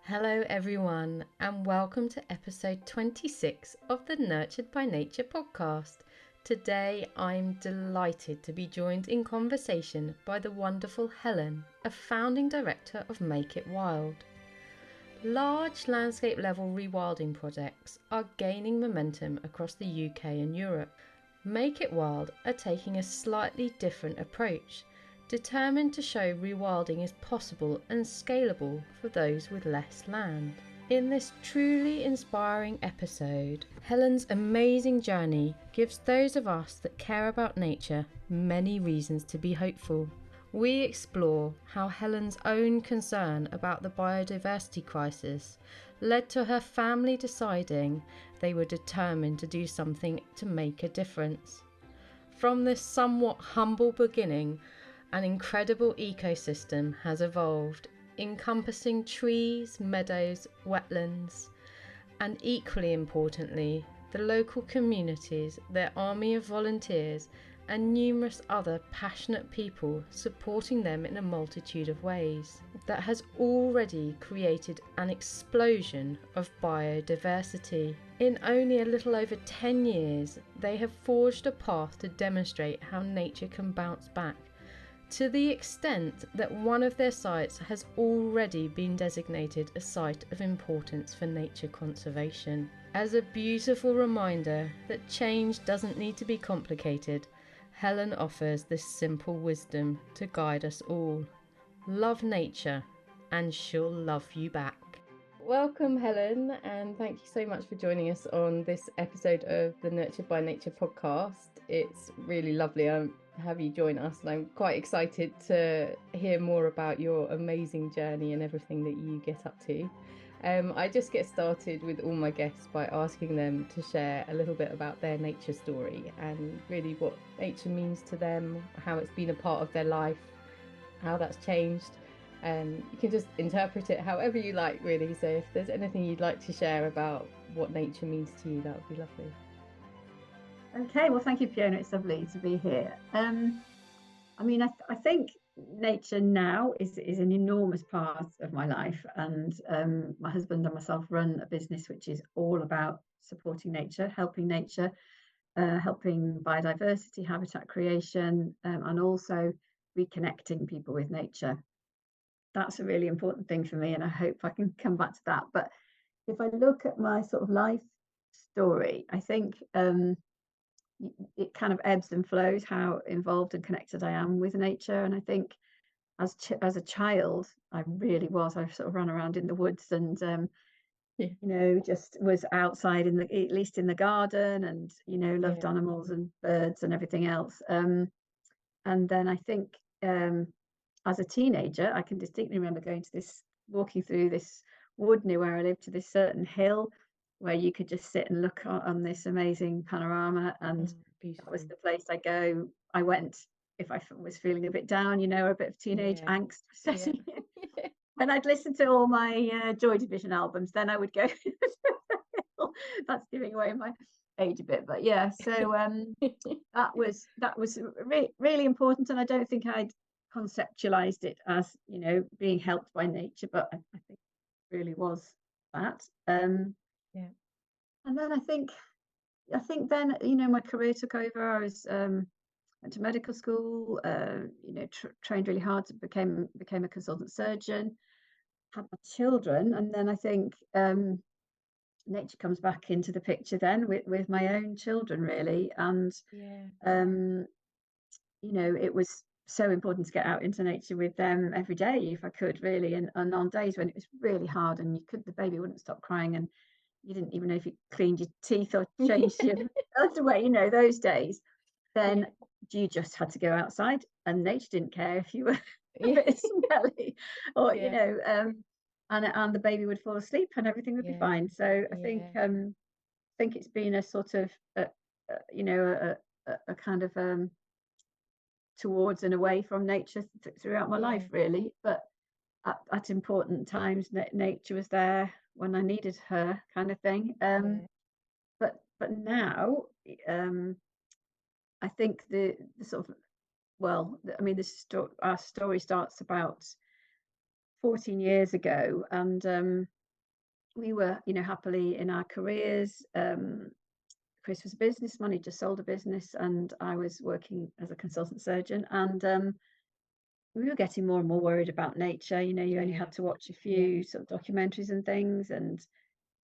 Hello, everyone, and welcome to episode 26 of the Nurtured by Nature podcast. Today, I'm delighted to be joined in conversation by the wonderful Helen, a founding director of Make It Wild. Large landscape level rewilding projects are gaining momentum across the UK and Europe. Make It Wild are taking a slightly different approach, determined to show rewilding is possible and scalable for those with less land. In this truly inspiring episode, Helen's amazing journey gives those of us that care about nature many reasons to be hopeful. We explore how Helen's own concern about the biodiversity crisis led to her family deciding they were determined to do something to make a difference. From this somewhat humble beginning, an incredible ecosystem has evolved, encompassing trees, meadows, wetlands, and equally importantly, the local communities, their army of volunteers, and numerous other passionate people supporting them in a multitude of ways. That has already created an explosion of biodiversity. In only a little over 10 years, they have forged a path to demonstrate how nature can bounce back, to the extent that one of their sites has already been designated a site of importance for nature conservation. As a beautiful reminder that change doesn't need to be complicated, Helen offers this simple wisdom to guide us all. Love nature, and she'll love you back. Welcome, Helen, and thank you so much for joining us on this episode of the Nurtured by Nature podcast. It's really lovely to have you join us, and I'm quite excited to hear more about your amazing journey and everything that you get up to. I just get started with all my guests by asking them to share a little bit about their nature story and really what nature means to them, how it's been a part of their life, how that's changed. You can just interpret it however you like, really. So if there's anything you'd like to share about what nature means to you, that would be lovely. Okay, well, thank you, Fiona. It's lovely to be here. I think nature now is an enormous part of my life, and my husband and myself run a business which is all about supporting nature, helping biodiversity, habitat creation, and also reconnecting people with nature. That's a really important thing for me, and I hope I can come back to that. But if I look at my sort of life story, I think it kind of ebbs and flows how involved and connected I am with nature. And I think as a child, I really was. I sort of ran around in the woods and just was outside at least in the garden, and loved animals and birds and everything else. And then I think as a teenager, I can distinctly remember walking through this wood near where I lived to this certain hill where you could just sit and look on this amazing panorama, and that was the place I went if I was feeling a bit down, or a bit of teenage angst setting in. When I'd listened to all my Joy Division albums, then I would go. That's giving away my age a bit, but yeah. So that was really important, and I don't think I'd conceptualized it as being helped by nature, but I think it really was that. And then I think then my career took over. I was went to medical school, trained really hard to became a consultant surgeon, had my children, and then I think nature comes back into the picture then with my own children, really. And it was so important to get out into nature with them every day if I could, really. And on days when it was really hard and the baby wouldn't stop crying, and you didn't even know if you cleaned your teeth or changed your underwear, those days, then you just had to go outside, and nature didn't care if you were a bit smelly or and the baby would fall asleep and everything would be fine. So I think it's been a sort of a kind of towards and away from nature throughout my life, really. But at important times, nature was there when I needed her, kind of thing. But now, I think the sort of our story starts about 14 years ago, and we were, happily in our careers. Chris was a businessman; he just sold a business, and I was working as a consultant surgeon. And we were getting more and more worried about nature. You only Yeah. had to watch a Yeah. few sort of documentaries and things, and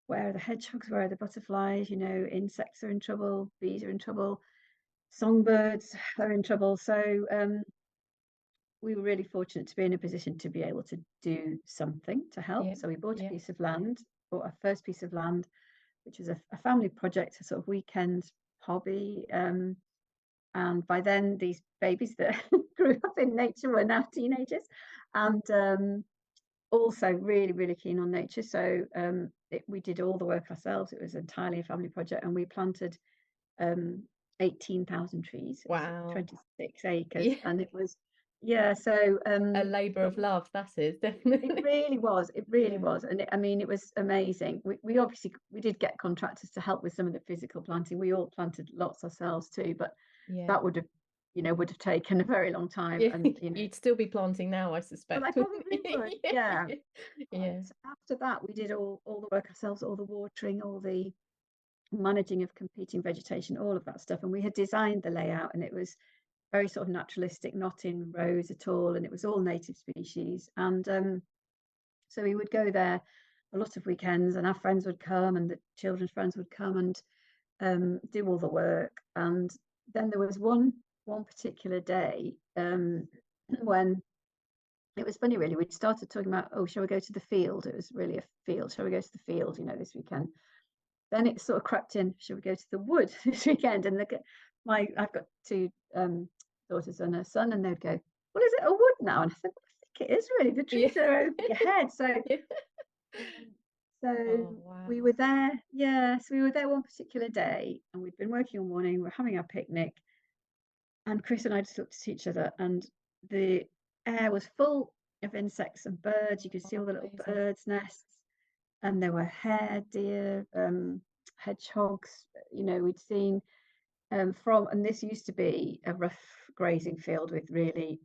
where are the hedgehogs? Where are the butterflies? Insects are in trouble, bees are in trouble, songbirds are in trouble. So we were really fortunate to be in a position to be able to do something to help. Yeah. So we bought a Yeah. piece of land, bought our first piece of land, which was a family project, a sort of weekend hobby. And by then, these babies that grew up in nature were now teenagers, and also really, really keen on nature. So we did all the work ourselves. It was entirely a family project, and we planted um, 18,000 trees. It was Wow. 26 acres, Yeah. and it was, yeah. So, A labour but of love, that is it definitely. really was. It really Yeah. was, and I mean, it was amazing. We obviously we did get contractors to help with some of the physical planting. We all planted lots ourselves too, but Yeah. that would have taken a very long time, Yeah. and You'd still be planting now, I well, I suspect, wouldn't probably would, you? yeah. Yeah. But Yeah. after that, we did all the work ourselves, all the watering, all the managing of competing vegetation, all of that stuff. And we had designed the layout, and it was very sort of naturalistic, not in rows at all, and it was all native species. And so we would go there a lot of weekends, and our friends would come, and the children's friends would come and do all the work. And then there was one particular day when it was funny, really. We'd started talking about, oh, shall we go to the field? It was really a field. Shall we go to the field, this weekend? Then it sort of crept in, shall we go to the wood this weekend? And look at I've got two daughters and a son, and they'd go, well, is it a wood now? And I said, well, I think it is really. The Yeah. trees are over your head. So, Yeah. um, so Oh, we wow. were there. Yeah. So we were there one particular day, and we'd been working all morning. We're having our picnic, and Chris and I just looked at each other, and the air was full of insects and birds. You could see all Oh, the little amazing. birds' nests, and there were hare, deer, hedgehogs. We'd seen and this used to be a rough grazing field with really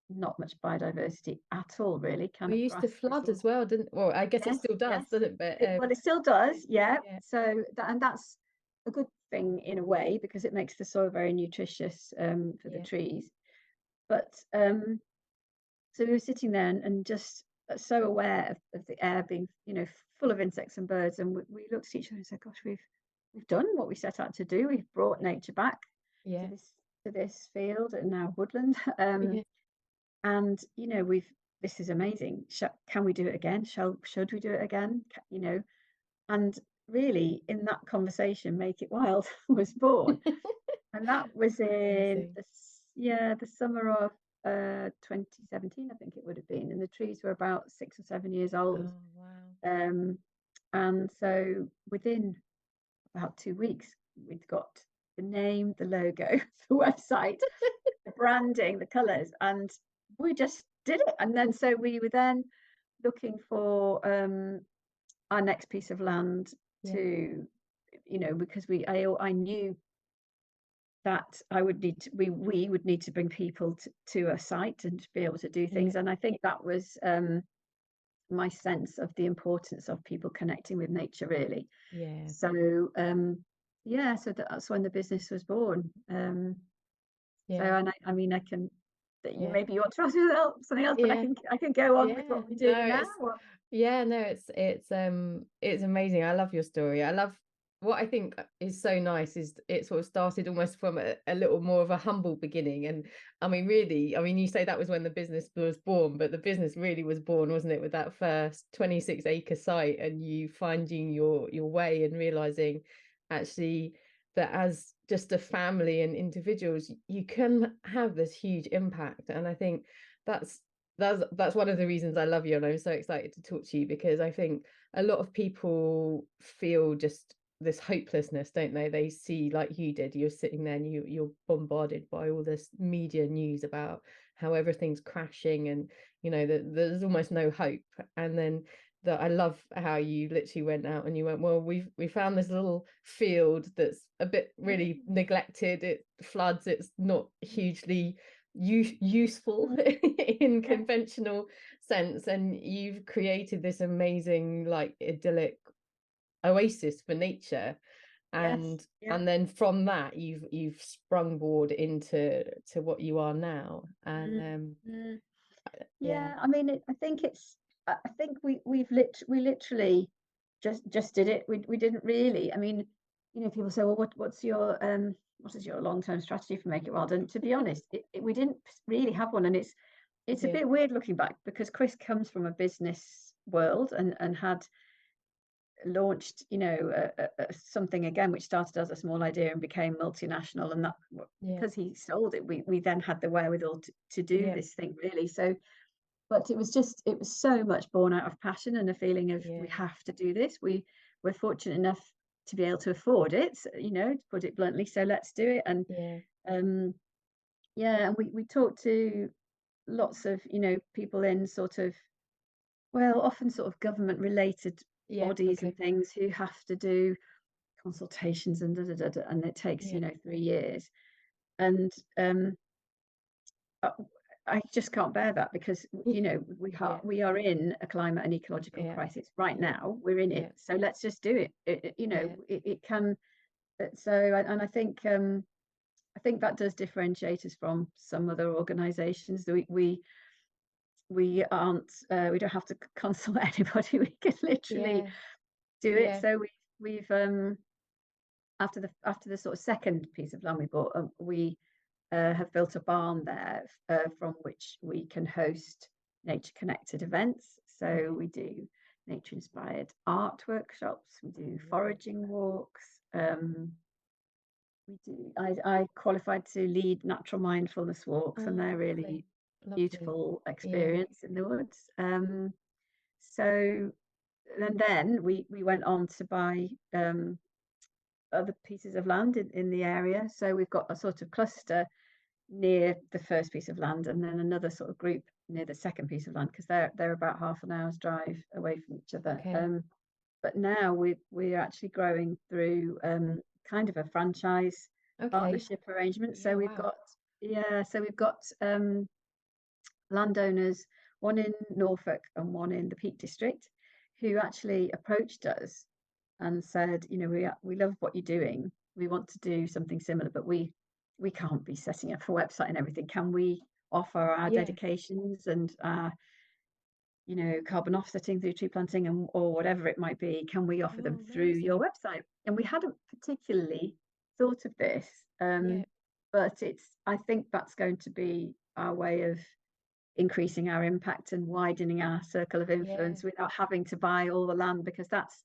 not much biodiversity at all, really, kind We of used to grass flood thistles. as well, didn't well, I guess it Yes, still does, yes. doesn't it? But Well, it still does, yeah. yeah. So that's a good thing in a way, because it makes the soil very nutritious for the Yeah. trees. But so we were sitting there, and just so aware of the air being, full of insects and birds, and we looked at each other and said, "Gosh, we've done what we set out to do. We've brought Yeah. nature back to Yeah. this field and now woodland, Yeah. and we've this is amazing. Can we do it again? Should we do it again? And really, in that conversation, Make It Wild was born. And that was in Amazing. the summer of 2017, I think it would have been. And the trees were about 6 or 7 years old. Oh, wow. Um, and so within about 2 weeks, we'd got the name, the logo, the website, the branding, the colours, and we just did it. And then so we were then looking for our next piece of land Yeah. to, because I knew that I would need to, we would need to bring people to a site and to be able to do Yeah. things. And I think that was my sense of the importance of people connecting with nature, really. Yeah. So yeah, so that's when the business was born. So, Yeah. and I mean, I can, that you Yeah. maybe you want to ask me something else, but I Yeah. can go on with Yeah. what we No, do now. yeah, no, it's amazing. I love your story. I love what I think is so nice is it sort of started almost from a little more of a humble beginning. And I mean, really, I mean, you say that was when the business was born, but the business really was born, wasn't it, with that first 26-acre site and you finding your way and realizing actually that as just a family and individuals, you can have this huge impact. And I think that's that's one of the reasons I love you, and I'm so excited to talk to you because I think a lot of people feel just this hopelessness, don't they? They see, like you did, you're sitting there and you're bombarded by all this media news about how everything's crashing and that there's almost no hope. And then that I love how you literally went out and you went, well, we found this little field that's a bit really neglected. It floods, it's not hugely useful in Yeah. conventional sense, and you've created this amazing, like, idyllic oasis for nature, Yes. and Yeah. then from that you've sprungboard into to what you are now, and Mm, mm. yeah, Yeah, I mean, I think it's. I think we literally just did it. We didn't really. I mean, people say, well, what is your long term strategy for Make It Wild? And to be honest, we didn't really have one. And it's a yeah, bit weird looking back because Chris comes from a business world and had launched, something again which started as a small idea and became multinational. And yeah, because he sold it, we then had the wherewithal to do yeah, this thing really. So but it was so much born out of passion and a feeling of we yeah, have to do this. We were fortunate enough to be able to afford it, to put it bluntly. So let's do it. And yeah, um, yeah, and we talked to lots of people in sort of often sort of government related yeah, bodies and okay, things who have to do consultations and and it takes yeah, 3 years. And uh, I just can't bear that because yeah, we are in a climate and ecological yeah, crisis right yeah, now. We're in it, yeah, so let's just do it. yeah, It can. And I think that does differentiate us from some other organisations. That we aren't we don't have to consult anybody. We can literally yeah, do it. yeah, So we've after the sort of second piece of land we bought, we have built a barn there from which we can host nature connected events. So okay, we do nature inspired art workshops, we do amazing. foraging walks. I qualified to lead natural mindfulness walks, and Oh, they're lovely, really lovely, beautiful yeah, experience in the woods. So and then we went on to buy other pieces of land in the area. So we've got a sort of cluster near the first piece of land, and then another sort of group near the second piece of land because they're about half an hour's drive away from each other. okay, But now we're actually growing through kind of a franchise okay, partnership arrangement. yeah, wow, So we've got landowners, one in Norfolk and one in the Peak District, who actually approached us and said, we love what you're doing. We want to do something similar, but we can't be setting up a website and everything. Can we offer our yeah, dedications and our, carbon offsetting through tree planting and or whatever it might be? Can we offer them oh, through your amazing, website? And we hadn't particularly thought of this, yeah, but I think that's going to be our way of increasing our impact and widening our circle of yeah, influence without having to buy all the land because that's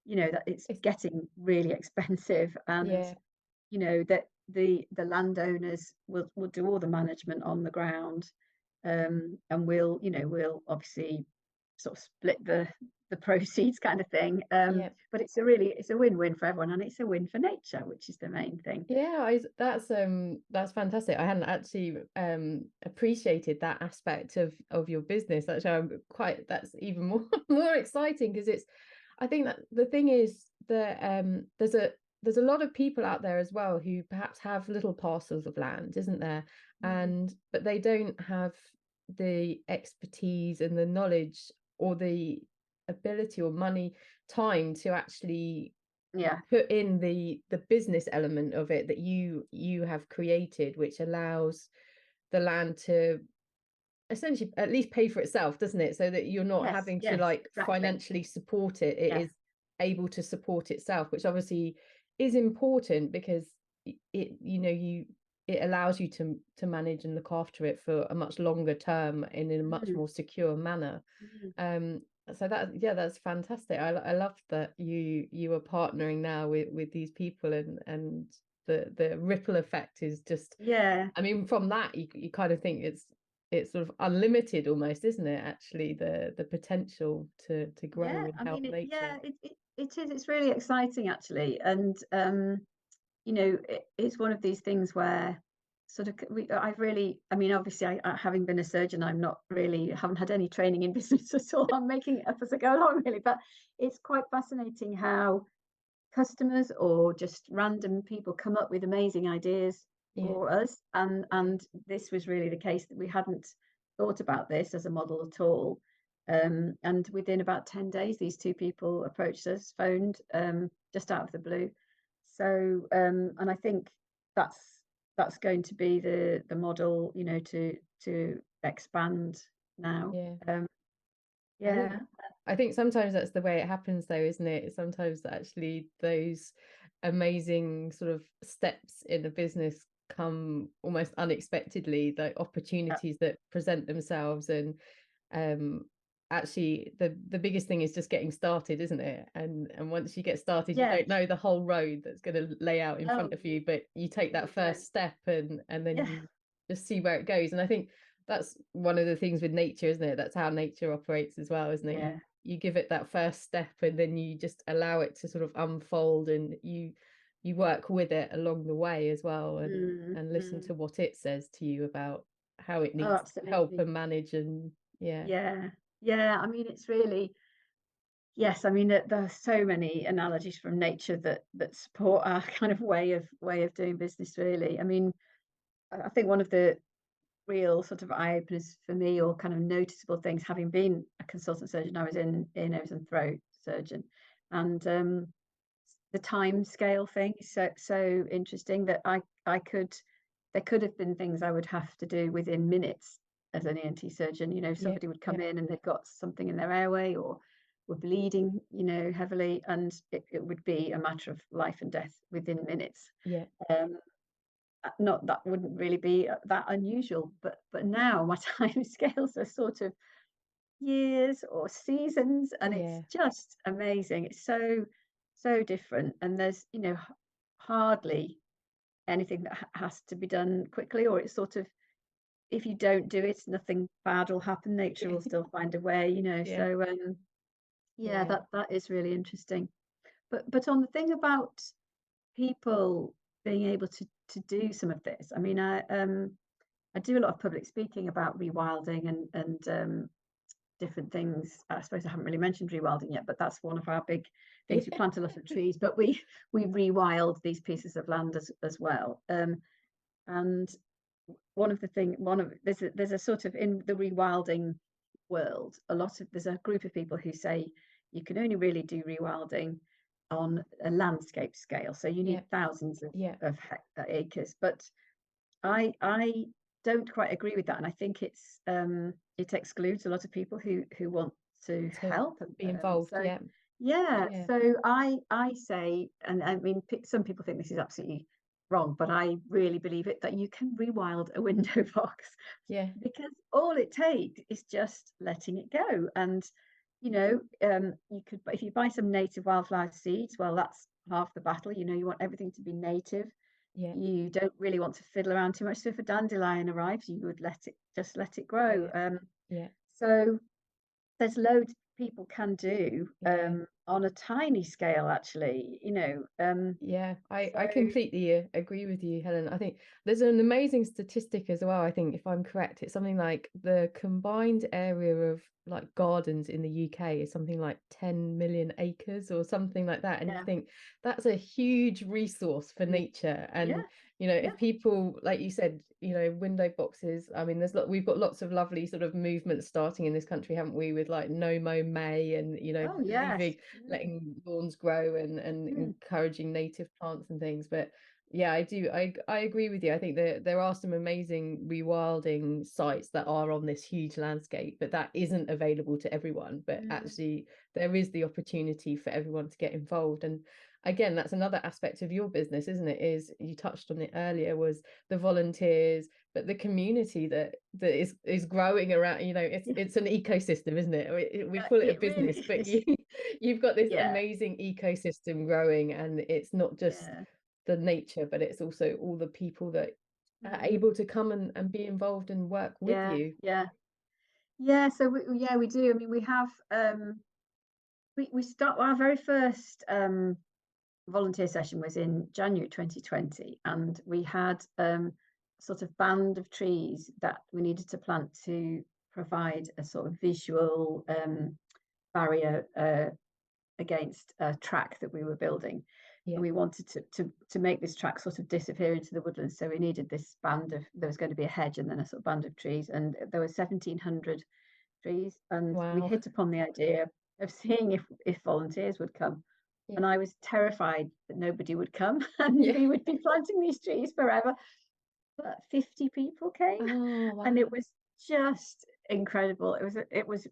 that it's it's getting really expensive. And yeah, that the landowners will do all the management on the ground, and we'll obviously sort of split the proceeds kind of thing. yeah. But it's a win-win for everyone, and it's a win for nature, which is the main thing. Yeah, that's fantastic. I hadn't actually appreciated that aspect of your business. Actually, that's even more more exciting because it's I think that the thing is that there's a lot of people out there as well who perhaps have little parcels of land, isn't there? Mm. And but they don't have the expertise and the knowledge or the ability or money, time to actually Yeah. put in the business element of it that you have created, which allows the land to essentially at least pay for itself, doesn't it? So that you're not Yes. having to Yes. like Exactly. financially support it. It Yes. is able to support itself, which obviously is important because it it allows you to manage and look after it for a much longer term in a much Mm. more secure manner. Mm. um so that, yeah, that's fantastic. I love that you are partnering now with these people, and the ripple effect is just, Yeah. I mean, from that you kind of think it's sort of unlimited almost, isn't it, actually, the potential to grow Yeah, and I help mean, nature. it is. It's really exciting, actually, and it's one of these things where sort of I've really, I mean, obviously, having been a surgeon, I'm not really haven't had any training in business at all. I'm making it up as I go along, really, but it's quite fascinating how customers or just random people come up with amazing ideas Yeah. for us, and this was really the case, that we hadn't thought about this as a model at all. And within about 10 days, these two people approached us, phoned, just out of the blue. So, and I think that's that's going to be the model, to expand now. Yeah. I Yeah, think I think sometimes that's the way it happens though, isn't it? Sometimes actually those amazing sort of steps in a business come almost unexpectedly, like yeah, opportunities that present themselves. And um actually the biggest thing is just getting started, isn't it? And once you get started, you yeah. don't know the whole road that's going to lay out in front No, of you, but you take that you first don't. step, and then Yeah, you just see where it goes. And I think that's one of the things with nature, isn't it? That's how nature operates as well, isn't it? yeah. You give it that first step, and then you just allow it to sort of unfold, and you work with it along the way as well, and listen Mm. to what it says to you about how it Oh, needs help absolutely. and manage. And yeah. Yeah, yeah. I mean, it's really, yes. I mean, there are so many analogies from nature that support our kind of way of doing business. Really, I mean, I think one of the real sort of eye openers for me, or kind of noticeable things, having been a consultant surgeon, I was in ear, nose, and throat surgeon, and the time scale thing is so interesting, that I could there could have been things I would have to do within minutes as an ENT surgeon. Yeah. Somebody would Yeah. come in and they've got something in their airway, or were bleeding, heavily, and it would be a matter of life and death within minutes. Yeah. Um, Not that wouldn't really be that unusual, but now my time scales are sort of years or seasons, and it's Yeah. just amazing. It's so different, and there's hardly anything that has to be done quickly, or it's sort of, if you don't do it, nothing bad will happen. Nature will still find a way. Yeah. So yeah, Yeah. that is really interesting. But on the thing about people being able to do some of this, I mean, I do a lot of public speaking about rewilding and different things. I suppose I haven't really mentioned rewilding yet, but that's one of our big things. We Yeah. plant a lot of trees, but we rewild these pieces of land as well. And one of the thing one of there's a sort of, in the rewilding world, there's a group of people who say you can only really do rewilding on a landscape scale, so you Yeah. need thousands Yeah. of acres. But I don't quite agree with that, and I think it excludes a lot of people who want to To help. be involved. So Yeah. yeah, Yeah. so I say, and I mean, some people think this is absolutely wrong, but I really believe it, that you can rewild a window box, Yeah. because all it takes is just letting it go. And you could, if you buy some native wildflower seeds, well, that's half the battle. You want everything to be native. Yeah. You don't really want to fiddle around too much. So if a dandelion arrives, you would let it grow. Yeah. Yeah. So there's loads people can do, Yeah. on a tiny scale, actually. Yeah, So I completely agree with you, Helen. I think there's an amazing statistic as well. I think if I'm correct, it's something like the combined area of like gardens in the UK is something like 10 million acres or something like that. And you yeah, think that's a huge resource for mm, nature. yeah, And yeah. if people, like you said, window boxes, I mean, we've got lots of lovely sort of movements starting in this country, haven't we, with like No Mow May, and Oh yes. leaving, letting lawns grow, and Mm, encouraging native plants and things. But yeah, I agree with you. I think that there are some amazing rewilding sites that are on this huge landscape, but that isn't available to everyone. But mm, actually there is the opportunity for everyone to get involved. And again, that's another aspect of your business, isn't it? Is, you touched on it earlier, was the volunteers, but the community that is growing around. It's yeah, it's an ecosystem, isn't it? We call it a it really business, but is. you've got this Yeah, amazing ecosystem growing, and it's not just yeah. the nature, but it's also all the people that are Mm, able to come and be involved and work with yeah, you. yeah, yeah. So we do. I mean, we have, we start our very first volunteer session was in January 2020, and we had sort of band of trees that we needed to plant to provide a sort of visual barrier against a track that we were building. Yeah. and we wanted to make this track sort of disappear into the woodlands. So we needed this band of, there was going to be a hedge and then a sort of band of trees, and there were 1,700 trees, and we Wow. hit upon the idea of seeing if volunteers would come. Yeah. And I was terrified that nobody would come and Yeah. we would be planting these trees forever. But 50 people came, Oh, and it wow. was just incredible. It was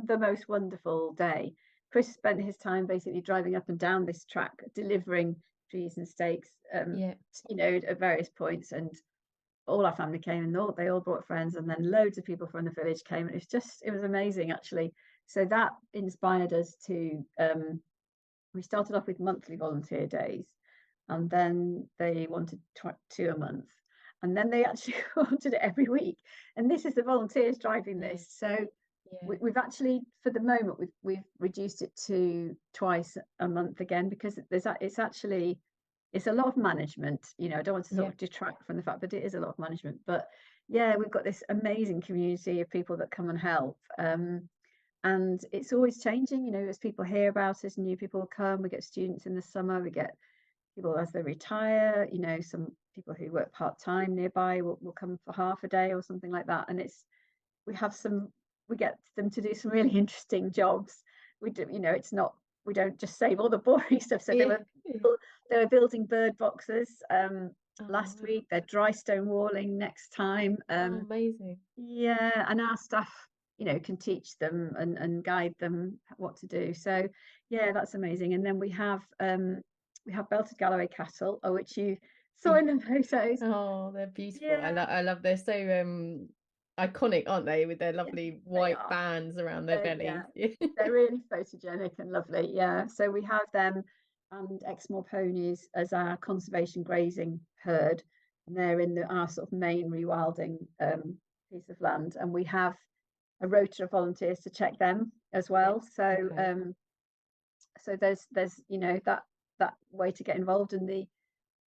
the most wonderful day. Chris spent his time basically driving up and down this track, delivering trees and stakes, Yeah. at various points, and all our family came, and they all brought friends, and then loads of people from the village came, and it was amazing actually. So that inspired us to we started off with monthly volunteer days, and then they wanted two a month, and then they actually wanted it every week. And this is the volunteers driving Yeah. this. So Yeah. we've actually, for the moment, we've reduced it to twice a month again, because it's a lot of management. I don't want to sort Yeah. of detract from the fact that it is a lot of management, but yeah, we've got this amazing community of people that come and help. And it's always changing, as people hear about us, new people come. We get students in the summer, we get people as they retire, some people who work part-time nearby will come for half a day or something like that. And we have some, we get them to do some really interesting jobs. We do, it's not, we don't just save all the boring stuff. So Yeah. Yeah. they were building bird boxes Oh, last wow. week. They're dry stone walling next time. Oh, amazing. Yeah, and our staff, can teach them and guide them what to do. So yeah, that's amazing. And then we have belted Galloway cattle, which you saw Yeah. in the photos. Oh, they're beautiful. Yeah, I love they're so iconic, aren't they, with their yeah, lovely they white are. bands around their Yeah, bellies. they're really photogenic and lovely. Yeah, so we have them and Exmoor ponies as our conservation grazing herd, and they're in our sort of main rewilding piece of land, and we have a rota of volunteers to check them as Yeah. well. So Okay. there's that way to get involved, and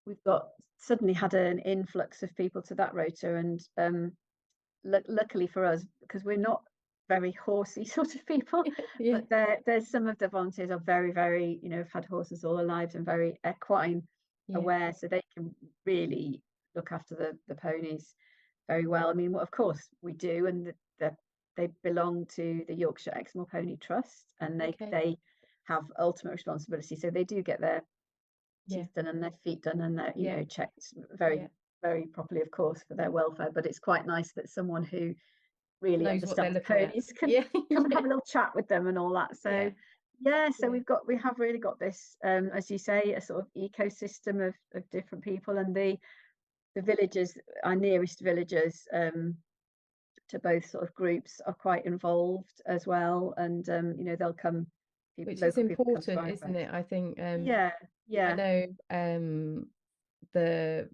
we've got suddenly had an influx of people to that rota, and luckily for us, because we're not very horsey sort of people, Yeah. but there's some of the volunteers are very, very, have had horses all their lives and very equine Yeah. aware, so they can really look after the ponies very well. I mean, well, of course we do, and they belong to the Yorkshire Exmoor Pony Trust, and Okay. they have ultimate responsibility, so they do get their Yeah. teeth done and their feet done, and they're Yeah. checked very, Yeah. very properly, of course, for their welfare. But it's quite nice that someone who really Knows what they're understands looking at. ponies can Yeah. come and Yeah. have a little chat with them and all that. Yeah. So yeah, so Yeah. we have really got this, as you say, a sort of ecosystem of different people, and the villagers, our nearest villagers, to both sort of groups, are quite involved as well, and they'll come, Which is local people come to important, our isn't events. it? I think Yeah, I yeah, know the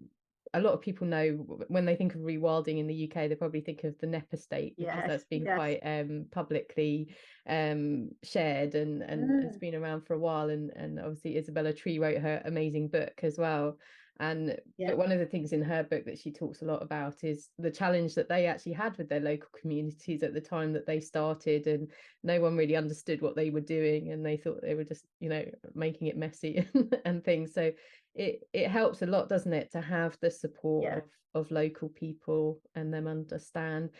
a lot of people know when they think of rewilding in the UK, they probably think of the Nep estate because yes, that's been yes. quite publicly shared and has Mm, been around for a while. And obviously Isabella Tree wrote her amazing book as well. And yeah, but one of the things in her book that she talks a lot about is the challenge that they actually had with their local communities at the time that they started, and no one really understood what they were doing, and they thought they were just making it messy and things. So it helps a lot, doesn't it, to have the support yeah. of local people and them understand.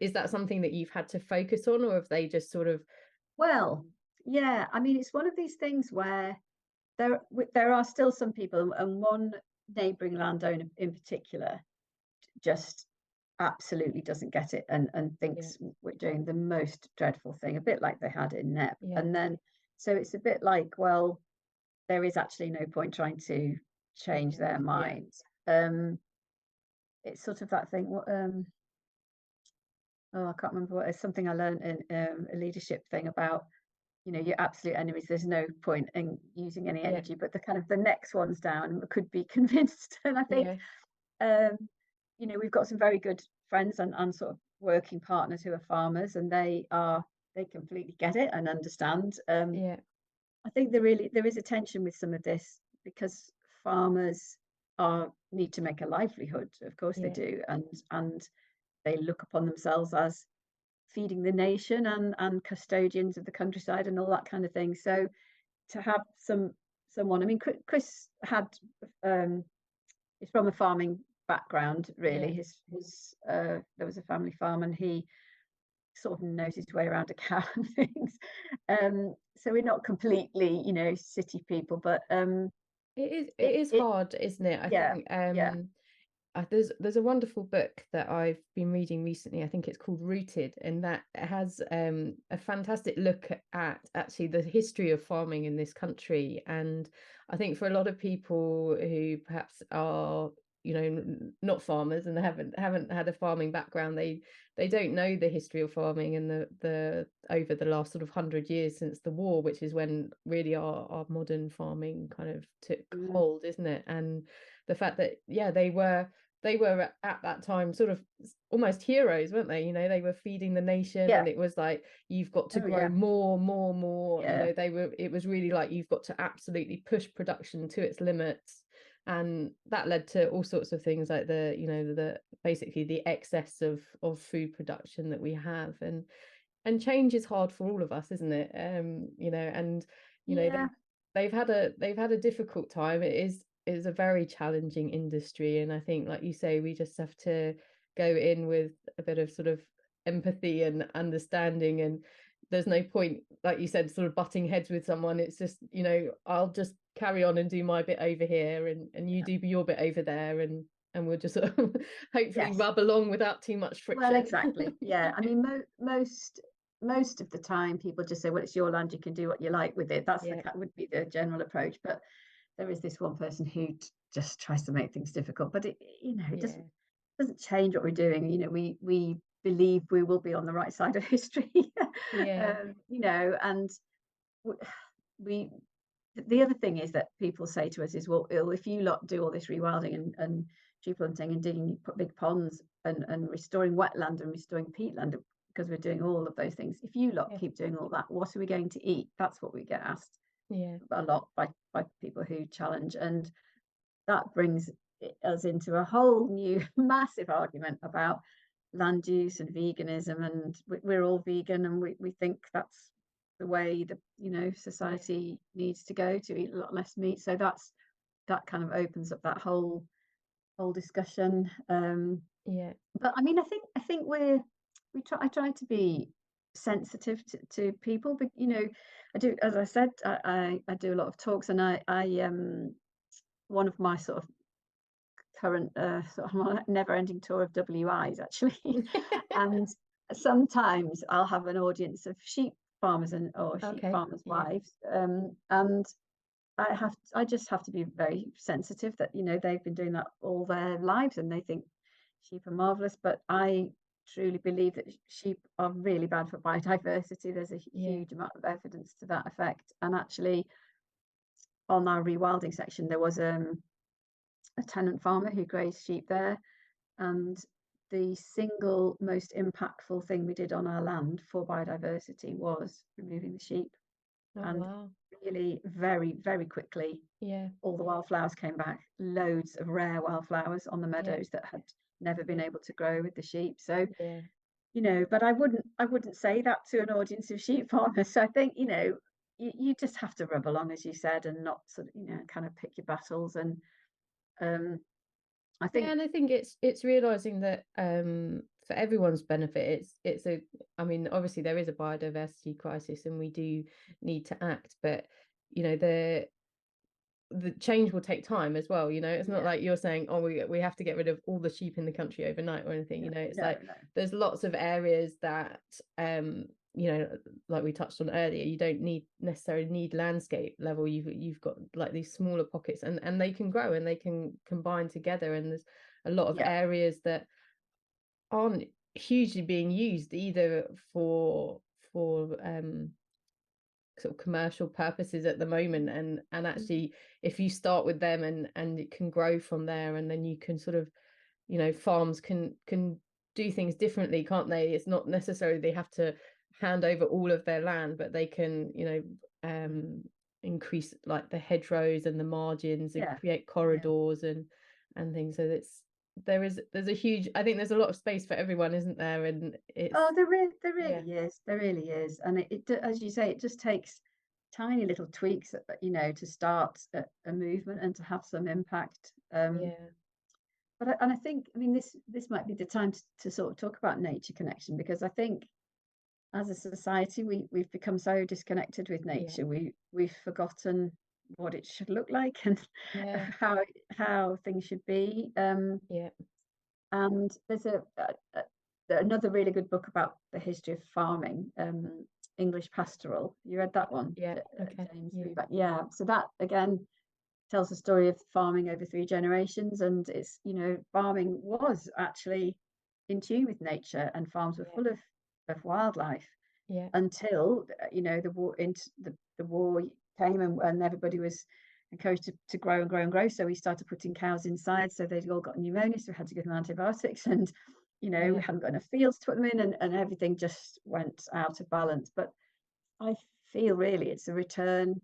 Is that something that you've had to focus on, or have they just sort of Well, yeah. I mean, it's one of these things where there are still some people, and one neighbouring landowner in particular just absolutely doesn't get it, and yeah, thinks we're doing the most dreadful thing, a bit like they had in Nep. yeah, And then so it's a bit like, well, there is actually no point trying to change okay, their yeah, mind. It's sort of that thing. Oh, I can't remember what it's something I learned in a leadership thing about, your absolute enemies. There's no point in using any yeah, energy, but the kind of the next ones down could be convinced. And I think, yeah, um, we've got some very good friends and sort of working partners who are farmers, and they completely get it and understand. yeah, I think there is a tension with some of this, because farmers are need to make a livelihood. Of course they yeah, do, and they look upon themselves as feeding the nation and custodians of the countryside and all that kind of thing. So to have someone. I mean, Chris had he's from a farming background, really. Yeah. His there was a family farm, and he sort of knows his way around a cow and things. So we're not completely, city people, but It it is it hard, isn't it? I yeah, think yeah. there's a wonderful book that I've been reading recently. I think it's called Rooted, and that has a fantastic look at actually the history of farming in this country. And I think for a lot of people who perhaps are, not farmers and they haven't had a farming background, they don't know the history of farming and the over the last sort of 100 years since the war, which is when really our modern farming kind of took Mm, hold, isn't it? And the fact that, yeah, they were at that time sort of almost heroes, weren't they? They were feeding the nation, yeah. and it was like, you've got to Oh grow yeah. more. Yeah. It was really like, you've got to absolutely push production to its limits. And that led to all sorts of things like the basically the excess of food production that we have. And change is hard for all of us, isn't it? And Yeah. they've had a difficult time. It is a very challenging industry, and I think, like you say, we just have to go in with a bit of sort of empathy and understanding. And there's no point, like you said, sort of butting heads with someone. It's just, I'll just carry on and do my bit over here, and you Yeah. do your bit over there, and we'll just sort of hopefully Yes. rub along without too much Well, friction. exactly. Yeah. I mean, most of the time, people just say, "Well, it's your land. You can do what you like with it." Yeah, Would be the general approach. But there is this one person who just tries to make things difficult. But it yeah, doesn't change what we're doing. We believe we will be on the right side of history. yeah, And w- we the other thing is that people say to us is, well, if you lot do all this rewilding and tree planting and digging big ponds and restoring wetland and restoring peatland, because we're doing all of those things, if you lot yeah, keep doing all that, what are we going to eat? That's what we get asked yeah, a lot by people who challenge. And that brings us into a whole new massive argument about land use and veganism. And we're all vegan, and we think that's the way the yeah, society needs to go, to eat a lot less meat. So that kind of opens up that whole discussion. yeah, But I mean, I think I try to be sensitive to people, but I do, as I said, I do a lot of talks, and I one of my sort of current sort of never-ending tour of WIs, actually. And sometimes I'll have an audience of sheep farmers or sheep okay, farmers' yeah, wives, and I just have to be very sensitive that they've been doing that all their lives, and they think sheep are marvelous. But I truly believe that sheep are really bad for biodiversity. There's a yeah, huge amount of evidence to that effect. And actually, on our rewilding section, there was a tenant farmer who grazed sheep there, and the single most impactful thing we did on our land for biodiversity was removing the sheep. oh And wow, really, very, very quickly, yeah, all the wildflowers came back, loads of rare wildflowers on the yeah, meadows that had never been yeah, able to grow with the sheep. So, yeah. but I wouldn't say that to an audience of sheep farmers. So I think, you just have to rub along, as you said, and not sort of, kind of pick your battles. And um, I Yeah, think, and I think it's realizing that, for everyone's benefit, it's a I mean, obviously there is a biodiversity crisis and we do need to act, but the change will take time as well. It's not yeah, like you're saying, oh, we have to get rid of all the sheep in the country overnight or anything. no, It's no, like no, there's lots of areas that, you know like we touched on earlier, you don't necessarily need landscape level. You've got like these smaller pockets, and they can grow and they can combine together, and there's a lot of yeah, areas that aren't hugely being used either for sort of commercial purposes at the moment. And mm, actually, if you start with them, and it can grow from there, and then you can sort of, farms can do things differently, can't they? It's not necessarily they have to hand over all of their land, but they can, mm, increase like the hedgerows and the margins and yeah, create yeah. corridors and things. So there's a huge, I think there's a lot of space for everyone, isn't there? And it's Oh, there yeah, really is. There really is. And as you say, it just takes tiny little tweaks, to start a movement and to have some impact. Yeah. And I think, I mean, this might be the time to sort of talk about nature connection, because I think as a society we've become so disconnected with Yeah. nature. We've forgotten what it should look like and Yeah. how things should be. Yeah. And there's another really good book about the history of farming, English Pastoral. You read that one, Yeah. Okay. James Yeah. Reback? Yeah. So that again tells the story of farming over three generations, and it's, farming was actually in tune with nature, and farms were Yeah. full of wildlife Yeah. until the war into the war came, and everybody was encouraged to grow and grow and grow. So we started putting cows inside, so they all got pneumonia, so we had to give them antibiotics, and we Yeah. hadn't got enough fields to put them in, and everything just went out of balance. But I feel really it's a return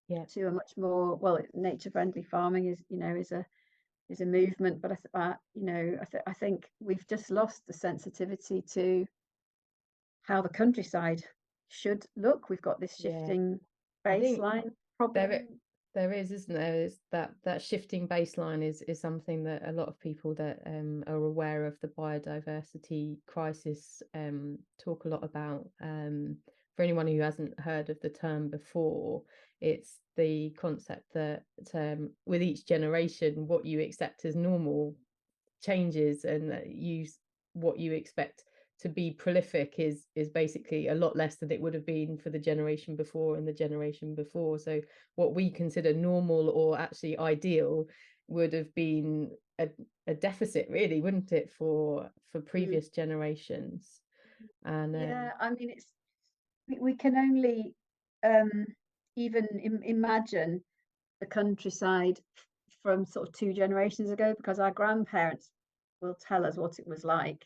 Yeah. to a much more, well, nature friendly farming is a movement. But I think we've just lost the sensitivity to how the countryside should look. We've got this Yeah. shifting I think baseline there problem. there is, isn't there? Is that shifting baseline is something that a lot of people that are aware of the biodiversity crisis talk a lot about. For anyone who hasn't heard of the term before, it's the concept that with each generation, what you accept as normal changes, and that what you expect to be prolific is basically a lot less than it would have been for the generation before and the generation before. So what we consider normal or actually ideal would have been a deficit, really, wouldn't it, for Mm. previous generations. And Yeah, I mean, we can only um, even imagine the countryside from sort of two generations ago, because our grandparents will tell us what it was like,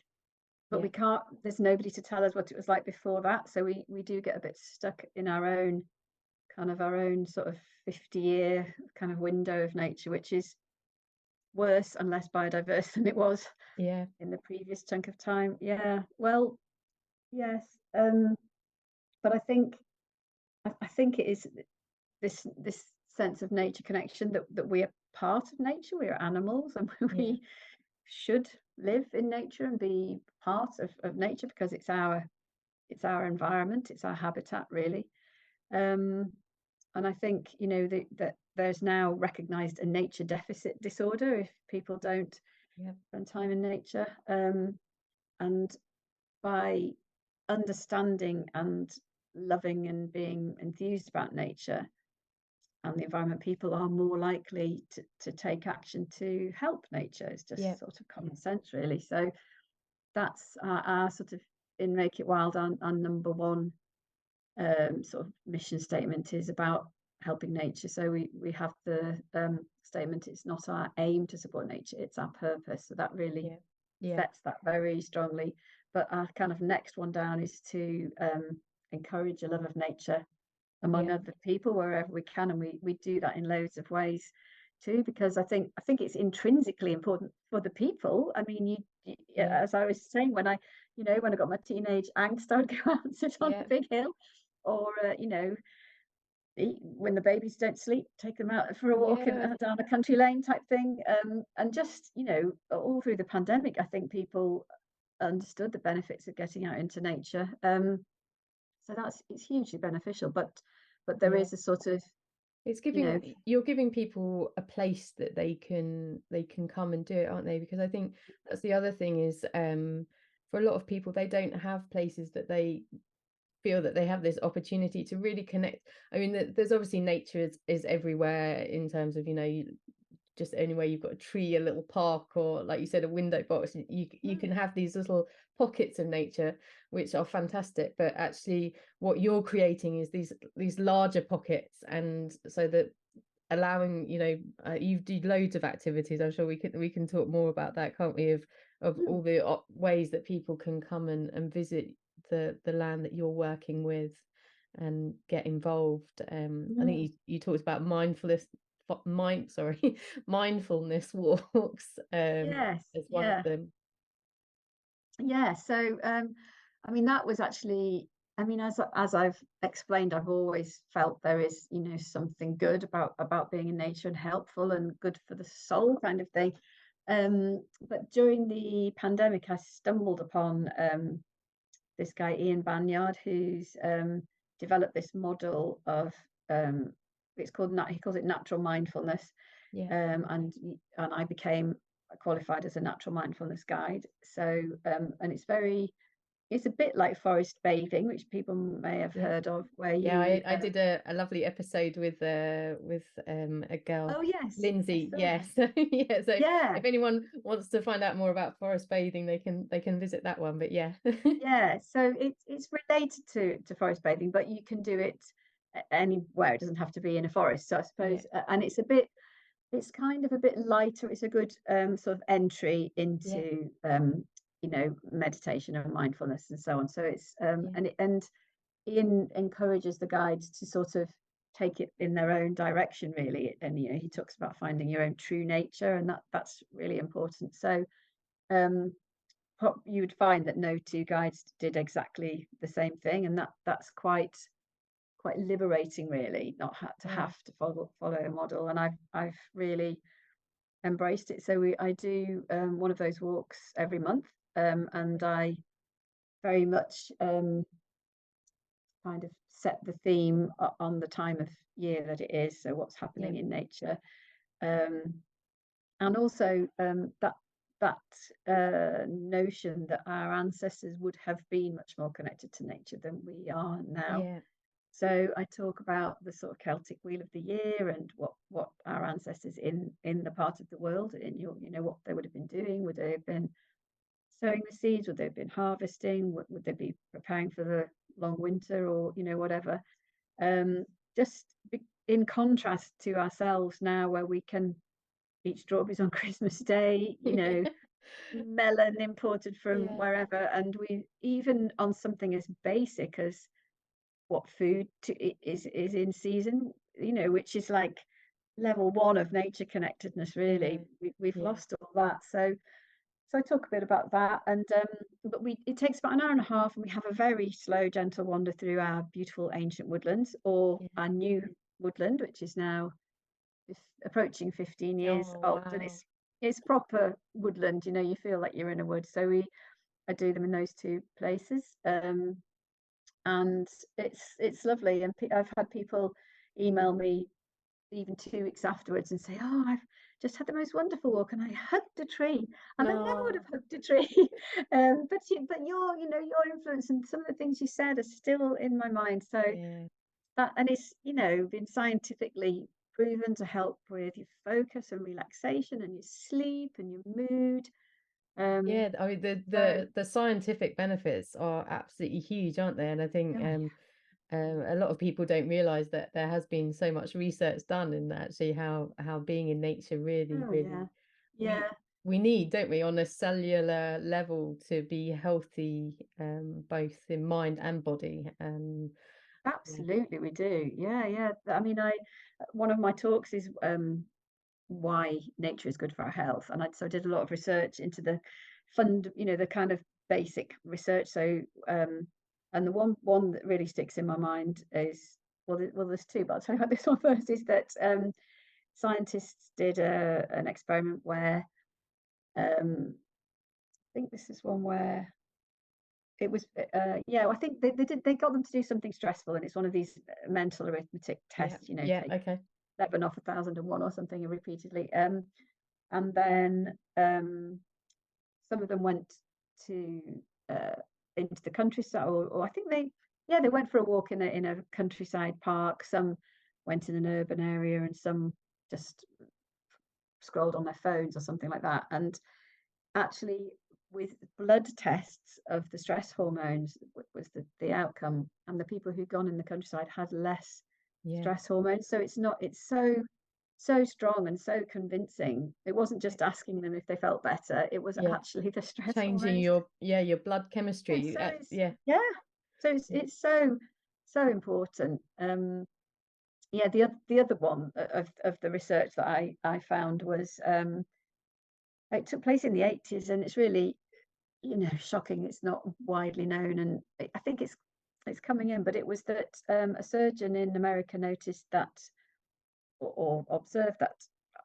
but yeah, we can't. There's nobody to tell us what it was like before that, so we do get a bit stuck in our own sort of 50-year kind of window of nature, which is worse and less biodiverse than it was yeah, in the previous chunk of time. Yeah, well, yes, but I think it is this sense of nature connection, that we are part of nature. We are animals, and yeah, we should live in nature and be part of nature, because it's our environment, it's our habitat, really. Um, and I think that there's now recognized a nature deficit disorder if people don't yeah, spend time in nature. And by understanding and loving and being enthused about nature and the environment, people are more likely to take action to help nature. It's yeah, just sort of common sense, really. So that's our sort of, in Make It Wild, our number one sort of mission statement is about helping nature. So we have the statement, it's not our aim to support nature, it's our purpose. So that really yeah, yeah, sets that very strongly. But our kind of next one down is to encourage a love of nature among yeah, other people wherever we can, and we do that in loads of ways too, because I think it's intrinsically important for the people. I mean, yeah, as I was saying, when I got my teenage angst, I would go out and sit on yeah, a big hill, or when the babies don't sleep, take them out for a walk yeah, down a country lane type thing. And just all through the pandemic, I think people understood the benefits of getting out into nature. So it's hugely beneficial, but there yeah. is a sort of, It's you know, you're giving people a place that they can come and do it, aren't they? Because I think that's the other thing is, for a lot of people, they don't have places that they feel that they have this opportunity to really connect. I mean, there's obviously nature is everywhere in terms of, just anywhere you've got a tree, a little park, or like you said, a window box, you mm, can have these little pockets of nature which are fantastic. But actually what you're creating is these larger pockets, and so that allowing, you do loads of activities. I'm sure we can talk more about that, can't we, of mm, all the ways that people can come and visit the land that you're working with and get involved. I think mm. you talked about sorry, mindfulness walks, Yes, as one of yeah, them. yeah. So I mean, that was actually I mean, as I've explained, I've always felt there is, something good about being in nature and helpful and good for the soul kind of thing. But during the pandemic, I stumbled upon this guy Ian Banyard, who's developed this model of it's called he calls it natural mindfulness, Yeah. and I became qualified as a natural mindfulness guide. So and it's a bit like forest bathing, which people may have Yeah. heard of, where Yeah, you I did a lovely episode with a girl, oh yes, I Lindsay. saw that. Yes. Yeah, so Yeah, if anyone wants to find out more about forest bathing, they can visit that one. But yeah. yeah. So it's related to forest bathing, but you can do it anywhere. It doesn't have to be in a forest. So I Yeah. suppose, and it's kind of a bit lighter. It's a good sort of entry Yeah. into meditation and mindfulness and so on. So it's Yeah. and Ian encourages the guides to sort of take it in their own direction, really. And he talks about finding your own true nature, and that's really important. So um, you would find that no two guides did exactly the same thing, and that's quite liberating, really, not to Yeah. have to follow a model. And I've really embraced it. So I do one of those walks every month, and I very much kind of set the theme on the time of year that it is. So what's Yeah. happening in nature, um, and also that notion that our ancestors would have been much more connected to nature than we are now. Yeah. So I talk about the sort of Celtic wheel of the year and what our ancestors in the part of the world in what they would have been doing. Would they have been sowing the seeds? Would they have been harvesting? Would they be preparing for the long winter, or whatever? Um, just in contrast to ourselves now, where we can eat strawberries on Christmas Day, melon imported from Yeah. wherever, and we even on something as basic as what food is in season, which is like level one of nature connectedness, Yeah. really. We've Yeah. lost all that. So I talk a bit about that, and but it takes about an hour and a half, and we have a very slow, gentle wander through our beautiful ancient woodlands, or Yeah. our new woodland, which is now approaching 15 years Oh, old, and wow. it's proper woodland. You feel like you're in a wood. So I do them in those two places, and it's lovely. And I've had people email me even 2 weeks afterwards and say, "Oh, I've just had the most wonderful walk, and I hugged a tree, and I never would No. have hugged a tree." But your influence and some of the things you said are still in my mind. So Yeah. and it's been scientifically proven to help with your focus and relaxation and your sleep and your mood. Yeah, Um, I mean so the scientific benefits are absolutely huge, aren't they? And I think oh yeah, a lot of people don't realize that there has been so much research done in actually how being in nature really, oh yeah, really we yeah. we need, don't we, on a cellular level to be healthy, both in mind and body. Yeah, Absolutely, we do. Yeah, yeah. I mean, one of my talks is why nature is good for our health, and so I did a lot of research into the kind of basic research. So, and the one that really sticks in my mind is there's two, but I'll tell you about this one first. Is that scientists did an experiment where I think this is one where it was yeah, I think they got them to do something stressful, and it's one of these mental arithmetic yeah, tests, yeah. take Okay. 11 off 1001 or something repeatedly, and then some of them went to uh, into the countryside, or I think they went for a walk in a countryside park. Some went in an urban area, and some just scrolled on their phones or something like that. And actually, with blood tests of the stress hormones was the outcome, and the people who'd gone in the countryside had less Yeah, stress hormones. So it's so strong and so convincing. It wasn't yeah, just asking them if they felt better, it was yeah. actually the stress Changing hormones. your blood chemistry. So it's Yeah, yeah, so yeah, it's so important. Yeah, the other one of the research that I found was it took place in the 80s, and it's really shocking. It's not widely known, and I think it's coming in, but it was that a surgeon in America noticed that, or observed that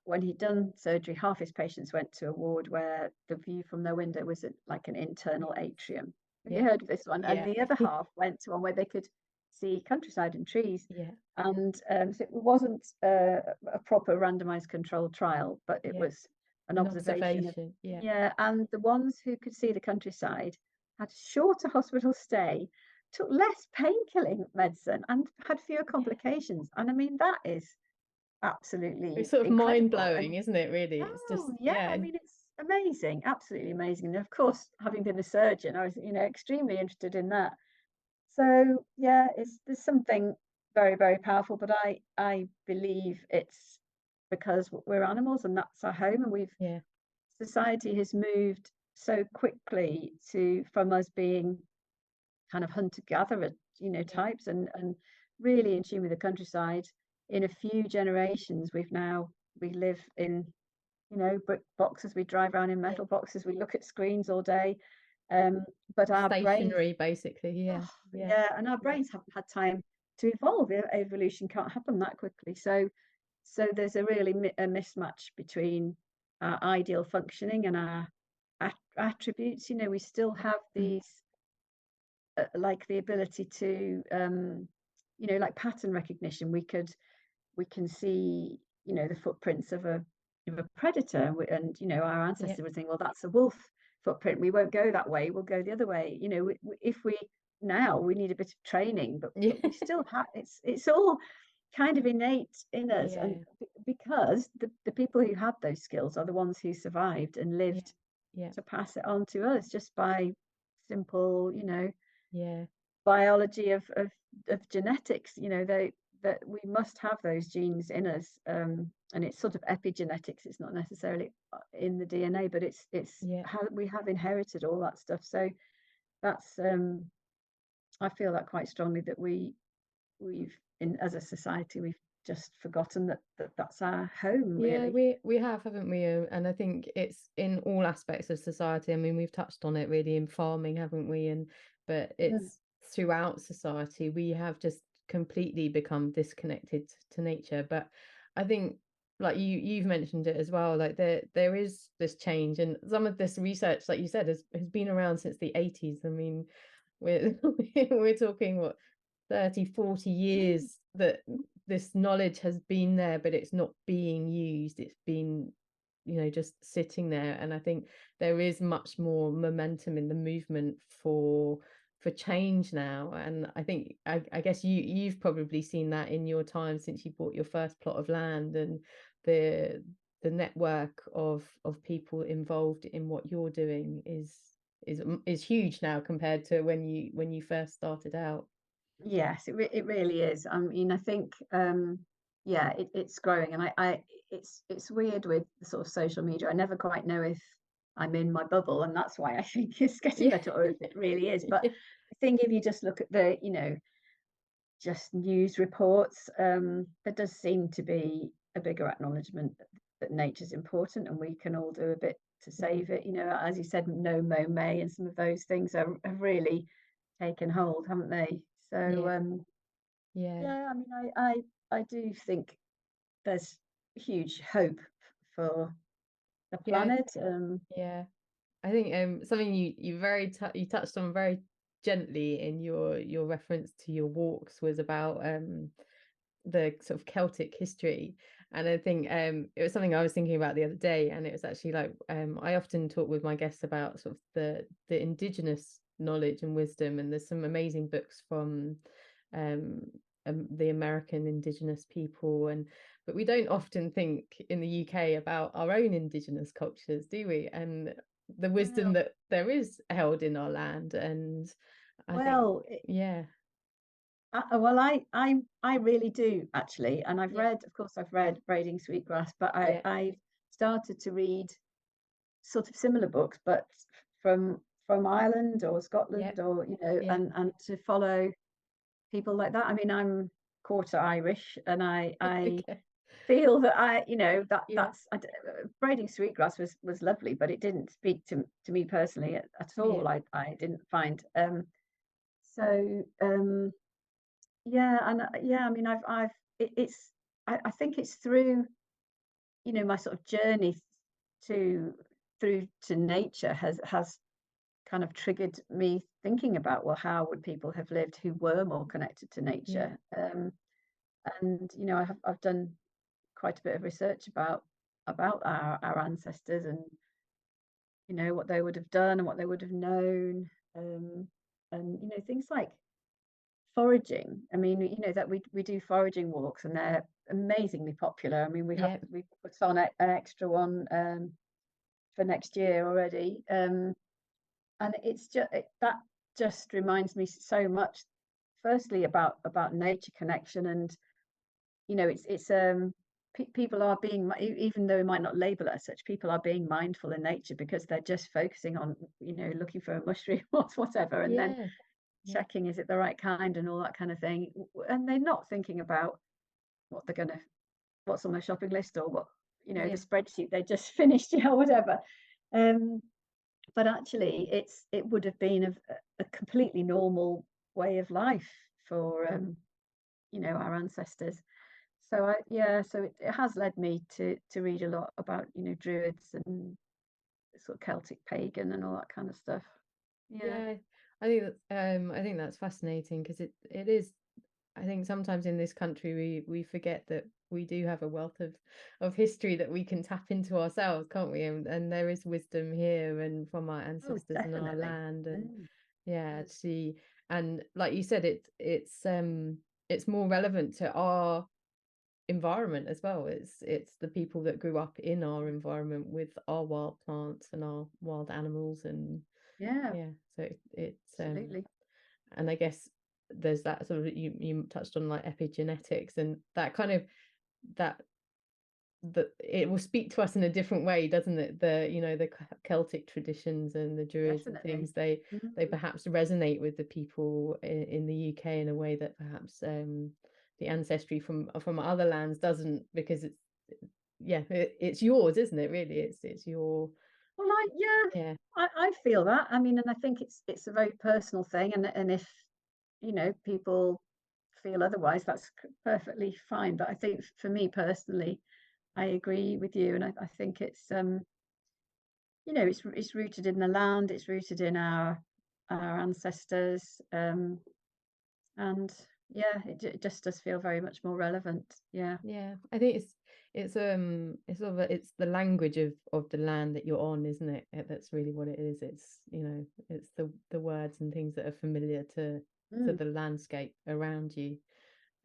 when he'd done surgery, half his patients went to a ward where the view from their window was like an internal atrium. Have you Yeah. heard of this one? And Yeah. the other half went to one where they could see countryside and trees. Yeah. And so it wasn't a proper randomized controlled trial, but it Yeah. was an An observation of, observation. Yeah. yeah. And the ones who could see the countryside had shorter hospital stay, took less painkilling medicine, and had fewer Yeah. complications. And I mean, that is absolutely It's sort of mind incredible. blowing, And isn't it, really? It's just, oh yeah, yeah. I mean, it's amazing, absolutely amazing. And of course, having been a surgeon, I was, extremely interested in that. So yeah, it's there's something very, very powerful, but I believe it's because we're animals and that's our home, and we've Yeah. society has moved so quickly to from us being kind of hunter-gatherer, Yeah. types, and really in tune with the countryside. In a few generations, we live in, brick boxes, we drive around in Yeah. metal boxes, we look at screens all day. But our brains, Stationary, basically. Yeah. oh, Yeah. yeah, and our Yeah. brains haven't had time to evolve. Evolution can't happen that quickly. So there's a really a mismatch between our ideal functioning and our attributes. We still have these, like the ability to, like pattern recognition. We can see, the footprints of a predator, and our Yeah. ancestors were saying, well, that's a wolf footprint. We won't go that way. We'll go the other way. If we now we need a bit of training, but Yeah. we still have it's all kind of innate in us, and Yeah. because the people who had those skills are the ones who survived and Yeah. lived Yeah. to pass it on to us just by simple, Yeah. biology of genetics. They that we must have those genes in us, and it's sort of epigenetics. It's not necessarily in the DNA, but it's Yeah. how we have inherited all that stuff. So that's I feel that quite strongly, that we've in as a society we've just forgotten that that's our home, Yeah, really. we have, haven't we? And I think it's in all aspects of society. I mean, we've touched on it really in farming, haven't we? And but Mm. it's throughout society, we have just completely become disconnected to nature. But I think, like you've mentioned it as well, like there is this change, and some of this research, like you said, has been around since the 80s. I mean, we're we're talking what 30, 40 Mm. years that this knowledge has been there, but it's not being used. It's been, just sitting there. And I think there is much more momentum in the movement for change now. And I think I guess you've probably seen that in your time since you bought your first plot of land, and the the network of people involved in what you're doing is huge now compared to when you first started out. Yes, it really is. I mean, I think, yeah, it's growing, and it's weird with the sort of social media. I never quite know if I'm in my bubble, and that's why I think it's getting Yeah. better, or if it really is. But Yeah. I think if you just look at the, just news reports, there does seem to be a bigger acknowledgement that nature's important, and we can all do a bit to Mm. save it. As you said, no mow May, and some of those things have really taken hold, haven't they? So, Yeah. Yeah. yeah, I mean, I do think there's huge hope for the Yeah. planet. Yeah. I think something you you touched on very gently in your reference to your walks was about the sort of Celtic history. And I think it was something I was thinking about the other day, and it was actually like I often talk with my guests about sort of the indigenous knowledge and wisdom, and there's some amazing books from um, the American indigenous people, and but we don't often think in the UK about our own indigenous cultures, do we? And the wisdom Well, that there is held in our land. And I think, well, yeah, well, I really do, actually, and yeah, of course, I've read Braiding Sweetgrass, but yeah, I've started to read sort of similar books, but from Ireland or yeah, Scotland, or yeah. and to follow people like that. I mean, I'm quarter Irish, and I Okay, feel that yeah, that's Braiding Sweetgrass was lovely, but it didn't speak to me personally at yeah, all. I didn't find. So yeah, and yeah, I mean, it's I think it's through, my sort of journey to through to nature has kind of triggered me thinking about, well, how would people have lived who were more connected to Yeah, nature? And I've done quite a bit of research about our ancestors, and what they would have done and what they would have known, um, and things like foraging. I mean, that we do foraging walks, and they're amazingly popular. I mean, yeah, we put on an extra one for next year already, and it's just that just reminds me so much. Firstly, about nature connection, and people are being even though we might not label it as such, people are being mindful in nature because they're just focusing on looking for a mushroom or whatever, and then yeah, yeah, checking is it the right kind and all that kind of thing, and they're not thinking about what they're gonna what's on their shopping list, or what the yeah, spreadsheet they just finished, whatever. um but actually it would have been a completely normal way of life for our ancestors. So it has led me to read a lot about druids and sort of Celtic pagan and all that kind of stuff. Yeah. yeah. I think that's fascinating because it is. I think sometimes in this country we forget that we do have a wealth of history that we can tap into ourselves, can't we? And there is wisdom here and from our Oh, ancestors and our definitely. land, and Mm, yeah, mm. see, and like you said, it's more relevant to our environment as well. It's the people that grew up in our environment with our wild plants and our wild animals, and Yeah, yeah, so it's absolutely. and I guess there's that sort of, you touched on like epigenetics and that kind of, that that it will speak to us in a different way, doesn't it? The Celtic traditions and the Druids and Definitely. things, they Mm. perhaps resonate with the people in the UK in a way that perhaps the ancestry from other lands doesn't, because it's yours, isn't it? Really, it's your, Well, yeah, I feel that. I mean, and I think it's a very personal thing, and if people feel otherwise, that's perfectly fine. But I think for me personally, I agree with you, and I think it's rooted in the land, it's rooted in our ancestors, and yeah, it just does feel very much more relevant. Yeah. yeah. I think it's sort of it's the language of the land that you're on, isn't it? That's really what it is. It's, it's the words and things that are familiar to Mm, the landscape around you,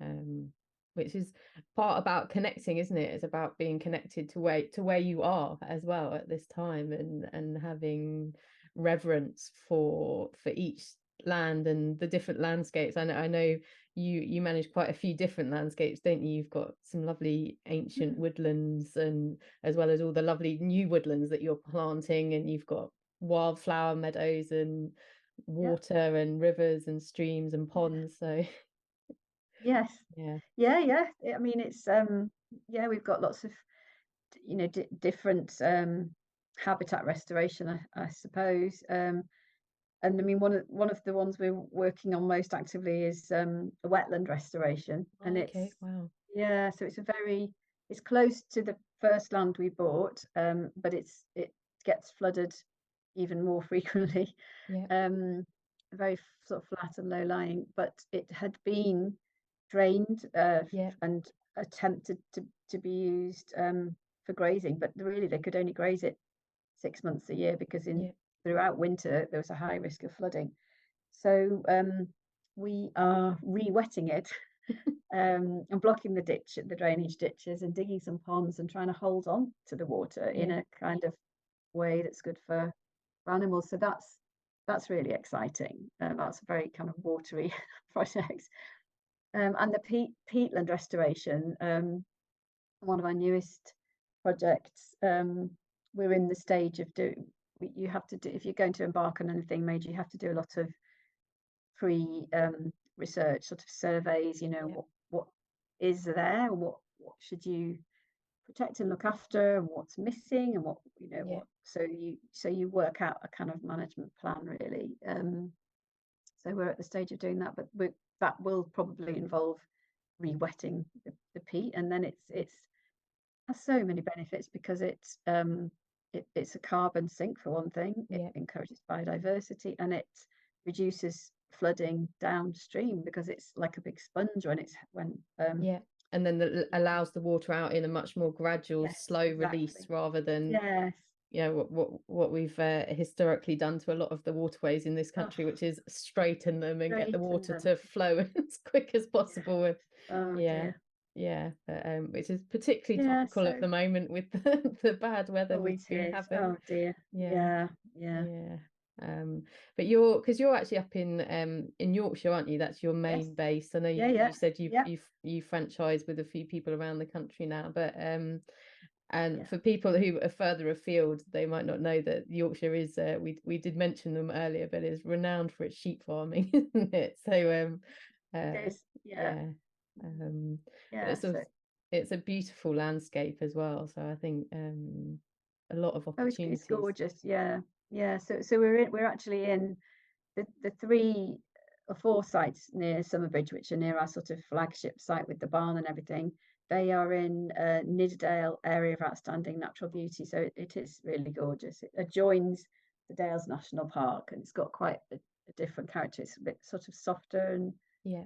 um, which is part about connecting, isn't it? It's about being connected to where you are as well at this time, and having reverence for each land and the different landscapes. I know you manage quite a few different landscapes, don't you? You've got some lovely ancient mm, woodlands, and as well as all the lovely new woodlands that you're planting, and you've got wildflower meadows and yeah. water and rivers and streams and Yeah. ponds. So Yes. yeah, Yeah. Yeah. I mean, it's yeah, we've got lots of different habitat restoration, I suppose. And I mean, one of the ones we're working on most actively is a wetland restoration, and okay, wow, so it's close to the first land we bought, but it gets flooded even more frequently. yeah, um, Very sort of flat and low lying, but it had been drained yeah, and attempted to be used for grazing, but really they could only graze it 6 months a year because in yeah, throughout winter there was a high risk of flooding. So we are re-wetting it, and blocking the drainage ditches, and digging some ponds and trying to hold on to the water in yeah, a kind of way that's good for animals. So that's really exciting. That's a very kind of watery project. And the peatland restoration, one of our newest projects. We're in the stage of you have to do, if you're going to embark on anything major, you have to do a lot of pre research, sort of surveys. yeah, What is there, what should you protect and look after, and what's missing, and yeah, so you work out a kind of management plan, really. So we're at the stage of doing that, but that will probably involve re-wetting the peat, and then it's has so many benefits because it's a carbon sink for one thing. It Yeah. encourages biodiversity and it reduces flooding downstream because it's like a big sponge when Yeah. And then that allows the water out in a much more gradual, yes, slow release exactly. rather than, Yes. you know, what we've historically done to a lot of the waterways in this Oh, country, which is straighten them and get the straighten water them. to flow as quick as Yeah. possible. And Oh yeah, dear. yeah, but, which is particularly Yeah, topical at so the moment with the bad weather oh we've it been is. having. Oh dear. Yeah, Yeah, yeah. yeah. But because you're actually up in Yorkshire, aren't you? That's your Yes. main base. I know Yeah, you yeah. said Yeah. you franchise with a few people around the country now, but and Yeah. for people who are further afield, they might not know that Yorkshire is we did mention them earlier, but is renowned for its sheep farming, isn't it? So It uh is. Yeah. yeah. Um but Yeah. So it's a beautiful landscape as well. So I think a lot of oh it's opportunities. gorgeous. Yeah. Yeah. So we're actually in the three or four sites near Summerbridge, which are near our sort of flagship site with the barn and everything. They are in Nidderdale Area of Outstanding Natural Beauty, so it is really gorgeous. It adjoins the Dales National Park, and it's got quite a different character. It's a bit sort of softer, and Yeah,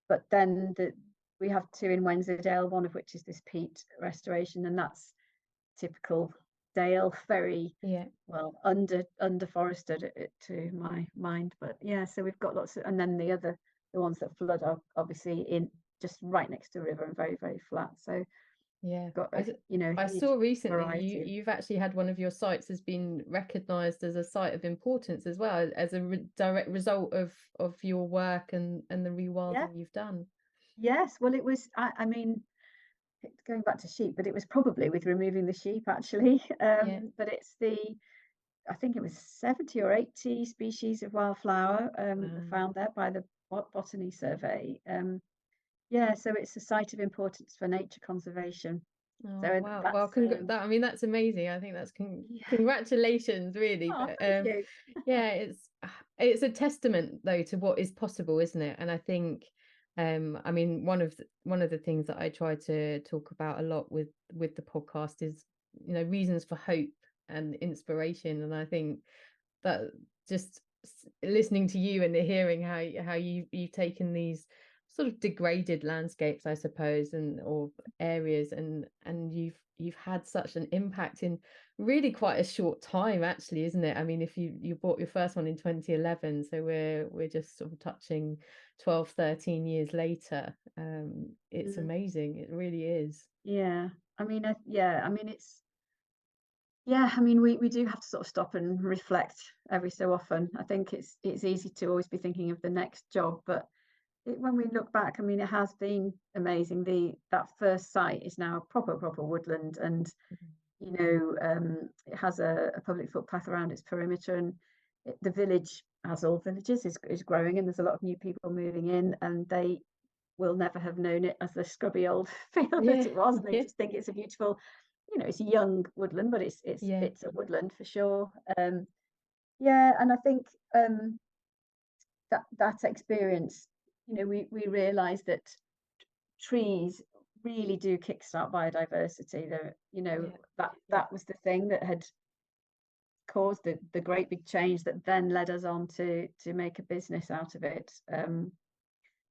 but then we have two in Wensleydale, one of which is this peat restoration, and that's typical Dale, very yeah. well under forested to my mind. But yeah, so we've got lots of, and then the ones that flood are obviously in just right next to the river and very, very flat. So Yeah, got I, a s- I huge saw recently variety. you've actually had one of your sites has been recognised as a site of importance as well as a direct result of your work and the Yeah, rewilding you've done. yes. Well, it was. I mean, going back to sheep, but it was probably with removing the sheep actually. Yeah. But it's I think it was 70 or 80 species of wildflower Wow. found there by the Botany Survey. Yeah, so it's a site of importance for nature conservation. Oh So wow. that's Well, that I mean that's amazing. I think that's yeah. congratulations really. Oh, But thank you. yeah, it's a testament though to what is possible, isn't it? And I think I mean one of the things that I try to talk about a lot with the podcast is, you know, reasons for hope and inspiration. And I think that just listening to you and hearing how you've taken these sort of degraded landscapes, I suppose, and or areas, and you've had such an impact in really quite a short time, actually, isn't it? I mean, if you bought your first one in 2011, so we're just sort of touching 12, 13 years later. It's Mm, amazing, it really is. yeah. I mean, yeah, I mean, yeah, I mean, we do have to sort of stop and reflect every so often. I think it's easy to always be thinking of the next job, but when we look back, I mean, it has been amazing. That first site is now a proper woodland, and it has a public footpath around its perimeter, and the village, as all villages, is growing, and there's a lot of new people moving in, and they will never have known it as the scrubby old field that Yeah. it was. They Yeah. just think it's a beautiful, it's a young woodland, but Yeah. it's a woodland for sure. Yeah, and I think that experience, we realised that trees really do kickstart biodiversity. Yeah. Yeah. That was the thing that had caused the great big change that then led us on to make a business out of it.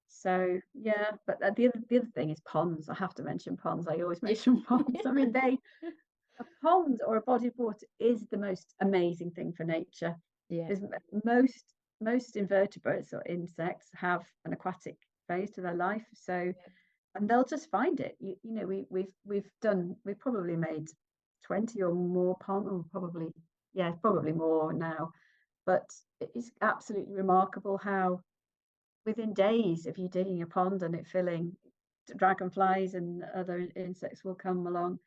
So yeah, but the other thing is ponds. I have to mention ponds. I always Yeah. mention ponds. I mean, a pond or a body of water is the most amazing thing for nature. Yeah. There's most invertebrates or insects have an aquatic phase to their life, so Yeah. and they'll just find it. We've probably made 20 or more pond, or probably more now. But it is absolutely remarkable how within days of you digging a pond and it filling, dragonflies and other insects will come along,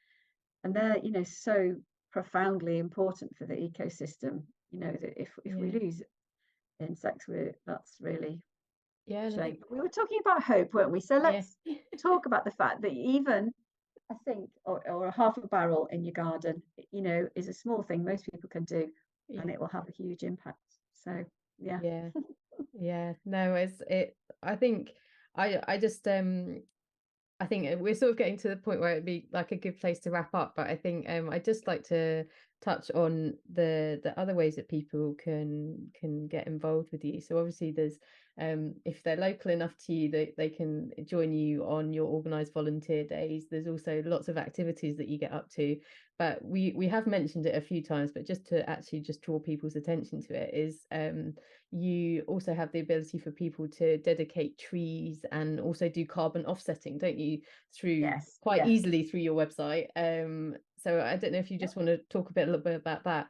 and they're so profoundly important for the ecosystem. That if we Yeah. lose insects, that's really Yeah, a and I shame. think But we were talking about hope, weren't we? So yeah. let's talk about the fact that even I think, or a half a barrel in your garden, is a small thing most people can do, and Yeah. it will have a huge impact. So yeah. Yeah. Yeah, no, I think I just I think we're sort of getting to the point where it'd be like a good place to wrap up, but I think I'd just like to touch on the other ways that people can get involved with you. So obviously there's if they're local enough to you, they can join you on your organized volunteer days. There's also lots of activities that you get up to, but we have mentioned it a few times, but just to actually just draw people's attention to it is you also have the ability for people to dedicate trees and also do carbon offsetting, don't you, through Yes, quite yeah. easily through your website. So I don't know if you Yep, just want to talk a little bit about that.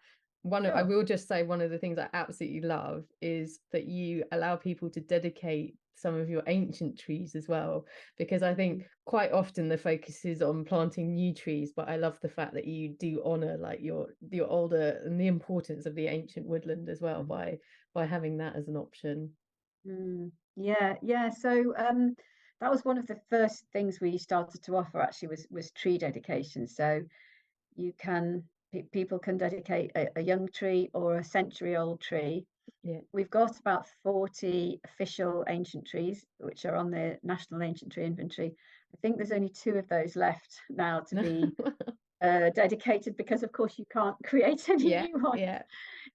I sure. will just say one of the things I absolutely love is that you allow people to dedicate some of your ancient trees as well, because I think Mm, quite often the focus is on planting new trees, but I love the fact that you do honor like your older and the importance of the ancient woodland as well by having that as an option. yeah, yeah. So that was one of the first things we started to offer actually was tree dedication. So you can people can dedicate a young tree or a century-old tree. Yeah. We've got about 40 official ancient trees, which are on the National Ancient Tree Inventory. I think there's only two of those left now to be dedicated because, of course, you can't create any Yeah, new ones. yeah,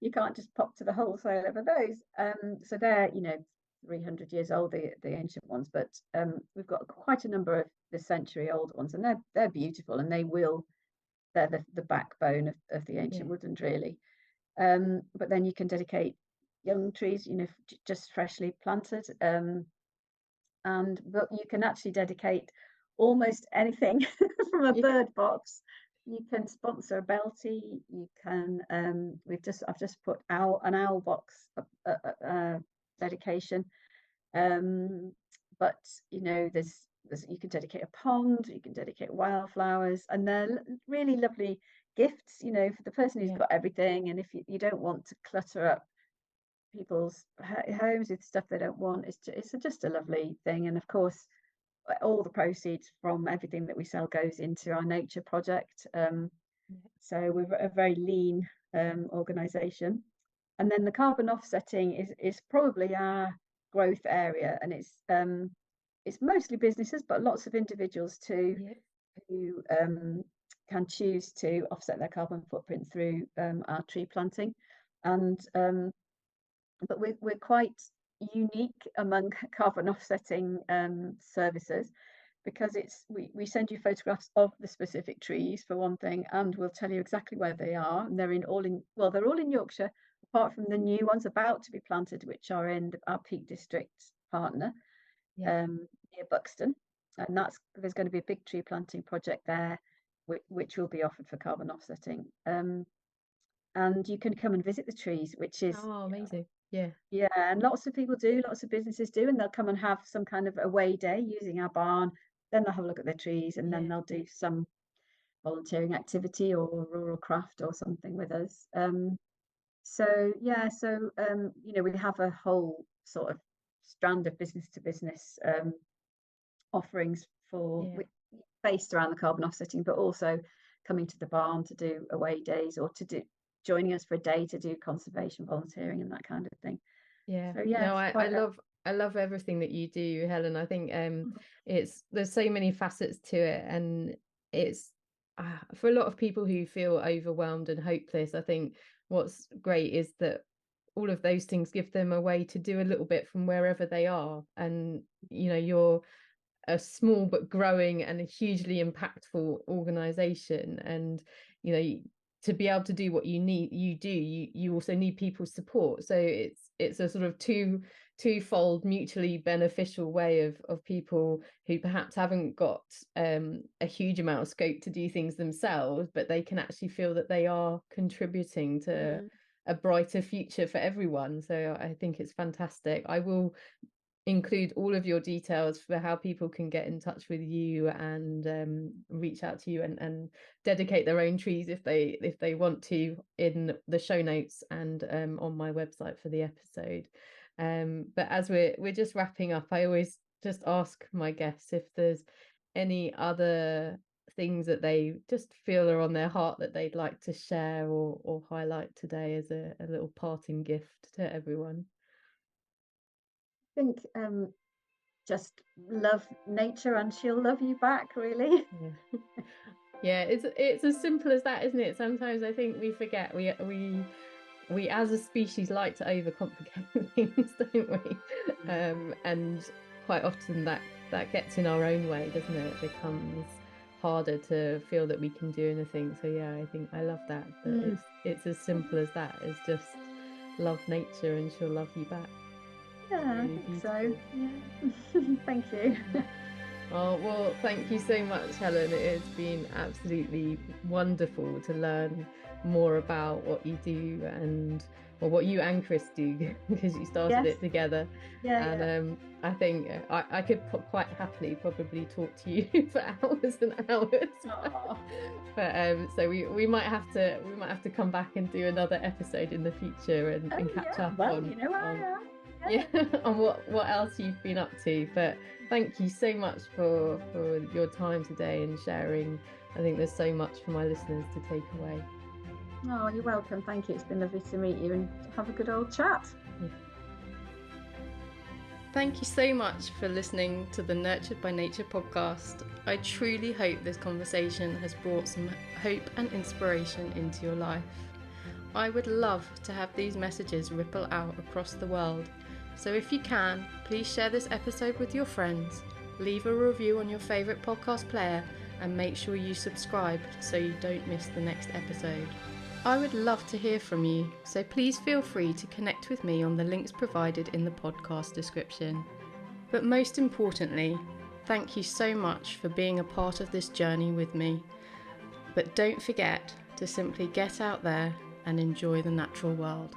You can't just pop to the wholesale over those. So they're, 300 years old, the ancient ones, but we've got quite a number of the century old ones, and they're beautiful, and they're the backbone of the yeah, ancient woodland, really. But then you can dedicate young trees, just freshly planted. But you can actually dedicate almost anything from a yeah, bird box. You can sponsor a Belty. You can. I've just put an owl box dedication. Um, but there's you can dedicate a pond. You can dedicate wildflowers, and they're really lovely gifts. For the person who's yeah, got everything, and if you don't want to clutter up people's homes with stuff they don't want, it's just a lovely thing. And of course, all the proceeds from everything that we sell goes into our nature project. So we're a very lean organization. And then the carbon offsetting is probably our growth area, and it's mostly businesses, but lots of individuals too yeah, who can choose to offset their carbon footprint through our tree planting. And but we're quite unique among carbon offsetting services because we send you photographs of the specific trees for one thing, and we'll tell you exactly where they are. And they're all in Yorkshire, apart from the new ones about to be planted, which are in our Peak District partner yeah, near Buxton. And there's going to be a big tree planting project there, which will be offered for carbon offsetting. And you can come and visit the trees, which is oh, amazing. Yeah, yeah, and lots of businesses do, and they'll come and have some kind of away day using our barn. Then they'll have a look at their trees, and then yeah, they'll do some volunteering activity or rural craft or something with us. So yeah, we have a whole sort of strand of business to business offerings yeah, based around the carbon offsetting, but also coming to the barn to do away days or to do joining us for a day to do conservation volunteering and that kind of thing. yeah. So yeah, No, it's I quite a I love everything that you do, Helen. I think it's there's so many facets to it, and it's for a lot of people who feel overwhelmed and hopeless. I think what's great is that all of those things give them a way to do a little bit from wherever they are, and you're a small but growing and a hugely impactful organization, and to be able to do what you also need people's support, so it's a sort of twofold mutually beneficial way of people who perhaps haven't got a huge amount of scope to do things themselves, but they can actually feel that they are contributing to Mm. a brighter future for everyone. So I think it's fantastic. I will include all of your details for how people can get in touch with you and reach out to you and dedicate their own trees if they want to in the show notes and on my website for the episode. But as we're just wrapping up, I always just ask my guests if there's any other things that they just feel are on their heart that they'd like to share or highlight today as a little parting gift to everyone. think just love nature and she'll love you back, really. Yeah. Yeah, it's as simple as that, isn't it? Sometimes I think we forget we as a species like to overcomplicate things, don't we? And quite often that gets in our own way, doesn't it? It becomes harder to feel that we can do anything. So yeah, I think I love that it's as simple as that. It's just love nature and she'll love you back. Yeah, Really I think beautiful. so. Yeah. Thank you. Oh, well, thank you so much, Helen. It's been absolutely wonderful to learn more about what you do and what you and Chris do because you started Yes. it together. Yeah, And yeah. I think I could quite happily probably talk to you for hours and hours. Aw. But so we might have to come back and do another episode in the future and, Oh, catch yeah. up Well, you know where I am. yeah, on what else you've been up to. But thank you so much for your time today and sharing. I think there's so much for my listeners to take away. Oh, you're welcome. Thank you. It's been lovely to meet you and have a good old chat. Yeah. Thank you so much for listening to the Nurtured by Nature podcast. I truly hope this conversation has brought some hope and inspiration into your life. I would love to have these messages ripple out across the world. So if you can, please share this episode with your friends, leave a review on your favourite podcast player, and make sure you subscribe so you don't miss the next episode. I would love to hear from you, so please feel free to connect with me on the links provided in the podcast description. But most importantly, thank you so much for being a part of this journey with me. But don't forget to simply get out there and enjoy the natural world.